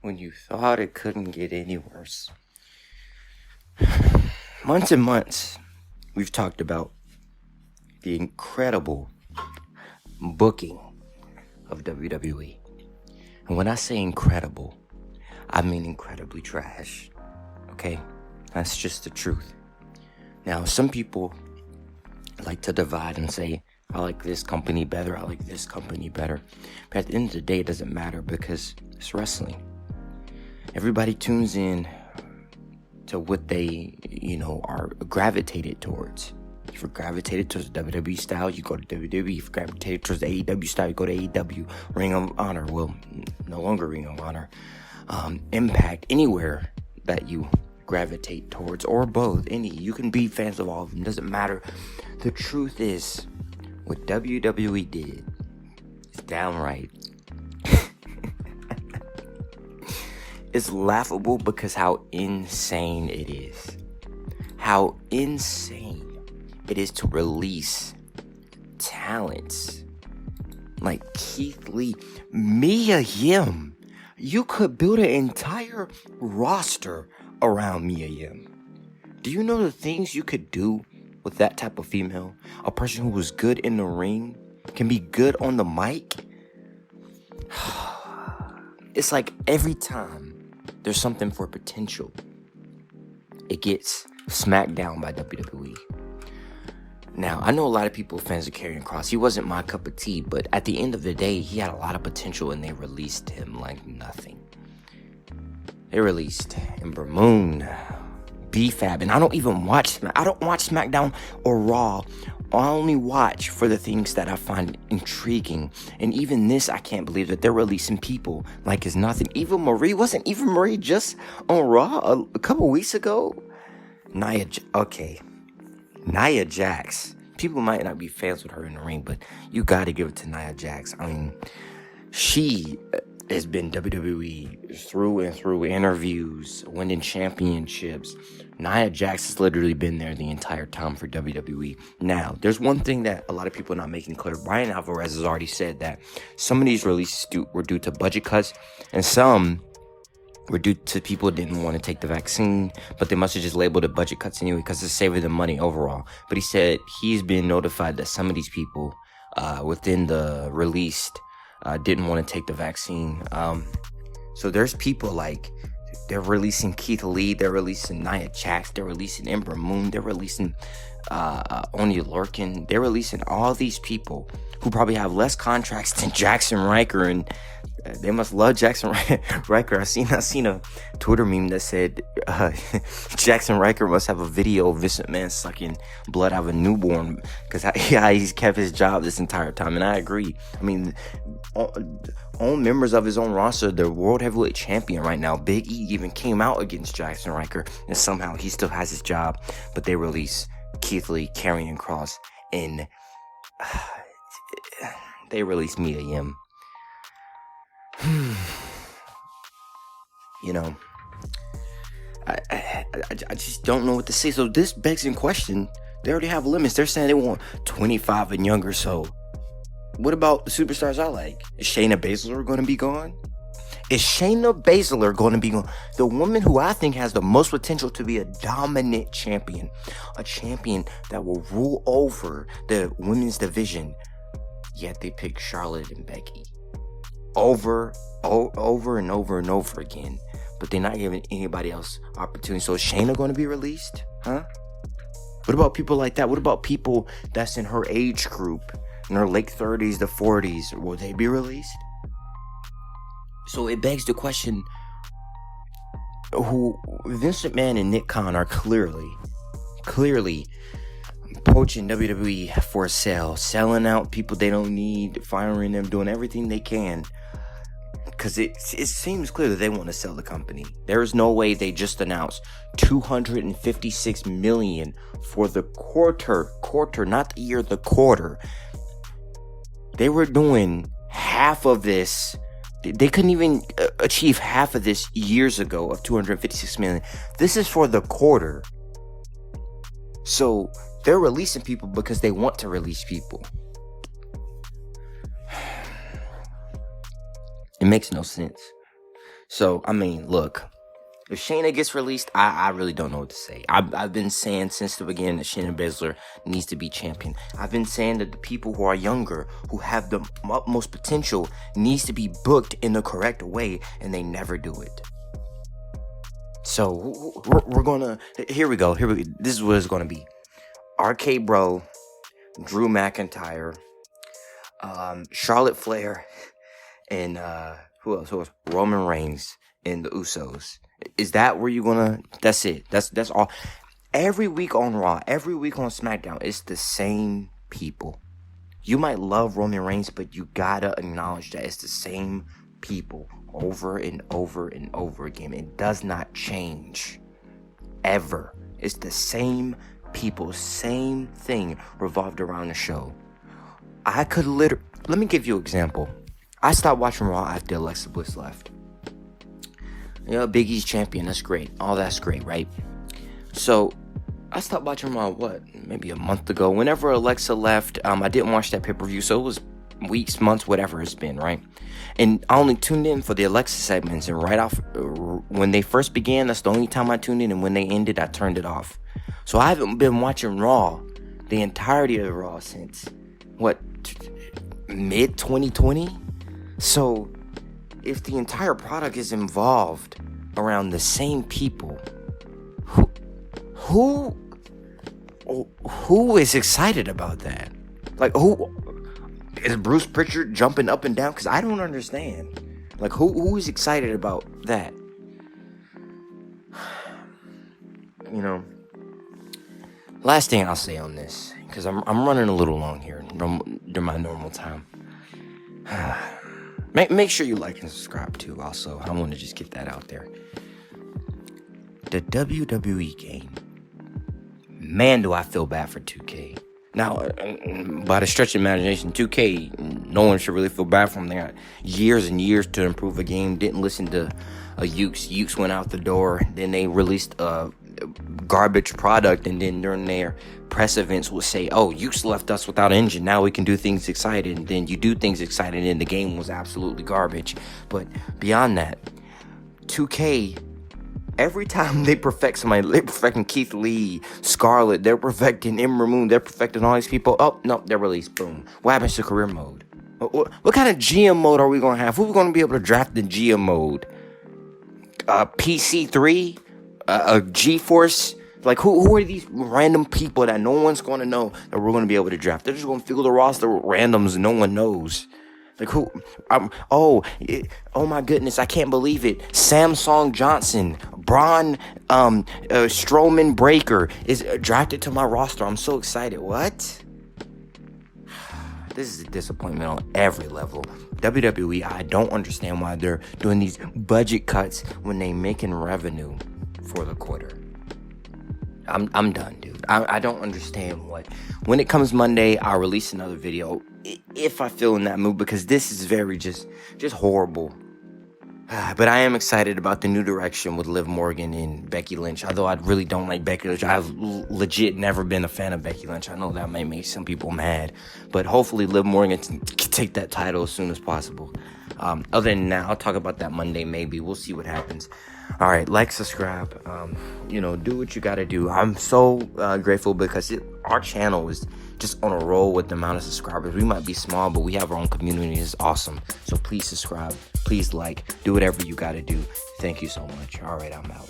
when you thought it couldn't get any worse. Months and months, we've talked about the incredible booking of WWE. And when I say incredible, I mean incredibly trash. Okay? That's just the truth. Now, some people like to divide and say, I like this company better, I like this company better. But at the end of the day, it doesn't matter because it's wrestling. Everybody tunes in to what they, are gravitated towards. If you're gravitated towards the WWE style, you go to WWE. If you're gravitated towards the AEW style, you go to AEW. Ring of Honor, well, no longer Ring of Honor. Impact, anywhere that you gravitate towards, or both, you can be fans of all of them, doesn't matter. The truth is, what WWE did is downright it's laughable because how insane it is. How insane it is to release talents like Keith Lee, Mia Yim. You could build an entire roster around Mia Yim. Do you know the things you could do with that type of female? A person who was good in the ring, can be good on the mic. It's like every time there's something for potential, it gets smacked down by WWE. Now, I know a lot of people fans of Karrion Kross. He wasn't my cup of tea, but at the end of the day, he had a lot of potential, and they released him like nothing. They released Ember Moon, B-Fab, and I don't watch SmackDown or Raw. I only watch for the things that I find intriguing. And even this, I can't believe that they're releasing people like it's nothing. Wasn't Eva Marie just on Raw a couple weeks ago? Nia Jax. People might not be fans with her in the ring, but you gotta give it to Nia Jax. I mean, she has been WWE through and through, interviews, winning championships. Nia Jax has literally been there the entire time for WWE. Now, there's one thing that a lot of people are not making clear. Brian Alvarez has already said that some of these releases were due to budget cuts, and some were due to people who didn't want to take the vaccine, but they must have just labeled it budget cuts anyway because it's saving them money overall. But he said he's been notified that some of these people within the released didn't want to take the vaccine. So there's people like, they're releasing Keith Lee, they're releasing Nia Jax, they're releasing Ember Moon, they're releasing Oni Lorcan, they're releasing all these people who probably have less contracts than Jackson Riker, and they must love Jackson Riker. I seen a Twitter meme that said Jackson Riker must have a video of Vincent Man sucking blood out of a newborn because he's kept his job this entire time. And I agree. I mean, all members of his own roster, the World Heavyweight Champion right now, Big E, even came out against Jackson Riker, and somehow he still has his job. But they release Keith Lee, Karrion Kross, and they release Mia Yim. I just don't know what to say. So this begs in question. They already have limits. They're saying they want 25 and younger. So what about the superstars I like? Is Shayna Baszler going to be gone? Is Shayna Baszler going to be gone? The woman who I think has the most potential to be a dominant champion. A champion that will rule over the women's division. Yet they pick Charlotte and Becky. Over and over again. But they're not giving anybody else opportunity. So is Shayna going to be released? Huh? What about people like that? What about people that's in her age group, in her late 30s to 40s? Will they be released? So it begs the question, who Vince McMahon and Nick Khan are clearly poaching WWE for a sale, selling out people they don't need, firing them, doing everything they can. Because it seems clear that they want to sell the company. There is no way they just announced $256 million for the quarter, not the year, the quarter. They were doing half of this. They couldn't even achieve half of this years ago of $256 million. This is for the quarter. So they're releasing people because they want to release people. It makes no sense. So, I mean, look, if Shayna gets released, I really don't know what to say. I've been saying since the beginning that Shayna Baszler needs to be champion. I've been saying that the people who are younger, who have the utmost potential, needs to be booked in the correct way, and they never do it. So we're gonna, here we go. This is what it's gonna be. RK Bro, Drew McIntyre, Charlotte Flair, and who else? Roman Reigns and the Usos. Is that where you're gonna? That's it. That's all. Every week on Raw, every week on SmackDown, it's the same people. You might love Roman Reigns, but you gotta acknowledge that it's the same people over and over and over again. It does not change ever. It's the same people, same thing revolved around the show. I could let me give you an example. I stopped watching Raw after Alexa Bliss left. Big E's champion, that's great. All that's great, right? So, I stopped watching Raw, maybe a month ago. Whenever Alexa left, I didn't watch that pay-per-view, so it was weeks, months, whatever it's been, right? And I only tuned in for the Alexa segments, and right off, when they first began, that's the only time I tuned in, and when they ended, I turned it off. So I haven't been watching Raw, the entirety of Raw since, mid-2020? So, if the entire product is involved around the same people, who is excited about that? Like, who is Bruce Pritchard jumping up and down? Because I don't understand. Like, who is excited about that? Last thing I'll say on this, because I'm running a little long here during my normal time. Make sure you like and subscribe too. Also, I want to just get that out there. The WWE game. Man, do I feel bad for 2K. Now, by the stretch of imagination, 2K, no one should really feel bad for them. They got years and years to improve a game. Didn't listen to Ukes. Ukes went out the door. Then they released a garbage product, and then during their press events would say, oh, Ukes left us without an engine, now we can do things exciting. And then you do things exciting, and the game was absolutely garbage. But beyond that, 2K, every time they perfect somebody, they're perfecting Keith Lee, Scarlett, they're perfecting Ember Moon, they're perfecting all these people. Oh, no, they're released. Boom. What happens to career mode? What kind of GM mode are we going to have? Who are we going to be able to draft in GM mode? PC3? GeForce? Like, who are these random people that no one's going to know that we're going to be able to draft? They're just going to fill the roster with randoms no one knows. Like, who? Oh my goodness, I can't believe it. Samsung Johnson, Braun Strowman Breaker is drafted to my roster. I'm so excited. What? This is a disappointment on every level. WWE, I don't understand why they're doing these budget cuts when they making revenue for the quarter. I'm done, dude. I don't understand what. When it comes Monday, I'll release another video if I feel in that mood, because this is very just horrible. But I am excited about the new direction with Liv Morgan and Becky Lynch. Although I really don't like Becky Lynch. I've legit never been a fan of Becky Lynch. I know that may make some people mad. But hopefully Liv Morgan can take that title as soon as possible. Other than that, I'll talk about that Monday maybe. We'll see what happens. All right, like, subscribe. Do what you got to do. I'm so grateful because our channel is just on a roll with the amount of subscribers. We might be small, but we have our own community. It's awesome. So please subscribe. Please like. Do whatever you got to do. Thank you so much. All right, I'm out.